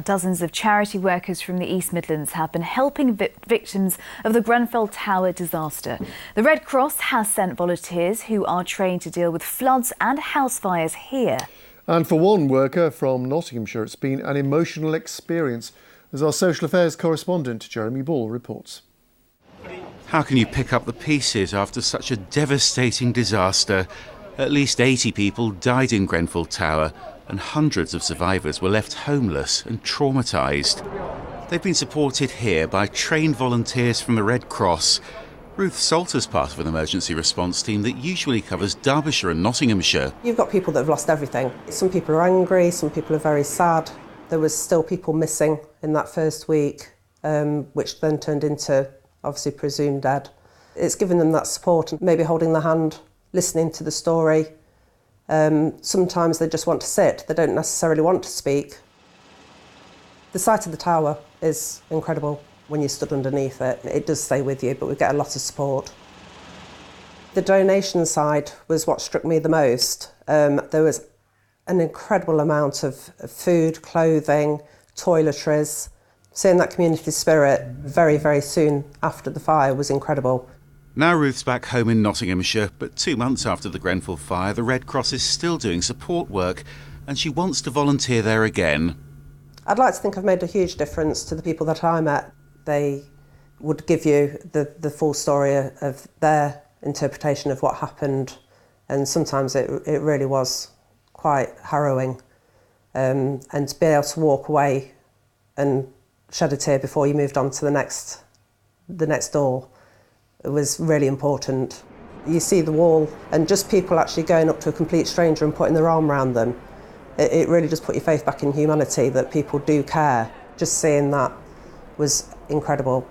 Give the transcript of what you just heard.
Dozens of charity workers from the East Midlands have been helping victims of the Grenfell Tower disaster. The Red Cross has sent volunteers who are trained to deal with floods and house fires here. And for one worker from Nottinghamshire, it's been an emotional experience, as our social affairs correspondent Jeremy Ball reports. How can you pick up the pieces after such a devastating disaster? At least 80 people died in Grenfell Tower, and hundreds of survivors were left homeless and traumatised. They've been supported here by trained volunteers from the Red Cross. Ruth Salter's part of an emergency response team that usually covers Derbyshire and Nottinghamshire. You've got people that have lost everything. Some people are angry, some people are very sad. There was still people missing in that first week, which then turned into obviously presumed dead. It's given them that support and maybe holding their hand, listening to the story. Sometimes they just want to sit, they don't necessarily want to speak. The sight of the tower is incredible when you stood underneath it. It does stay with you, but we get a lot of support. The donation side was what struck me the most. There was an incredible amount of food, clothing, toiletries. Seeing that community spirit very, very soon after the fire was incredible. Now Ruth's back home in Nottinghamshire, but 2 months after the Grenfell fire, the Red Cross is still doing support work and she wants to volunteer there again. I'd like to think I've made a huge difference to the people that I met. They would give you the full story of their interpretation of what happened, and sometimes it really was quite harrowing. And to be able to walk away and shed a tear before you moved on to the next door, it was really important. You see the wall and just people actually going up to a complete stranger and putting their arm around them. It really just put your faith back in humanity, that people do care. Just seeing that was incredible.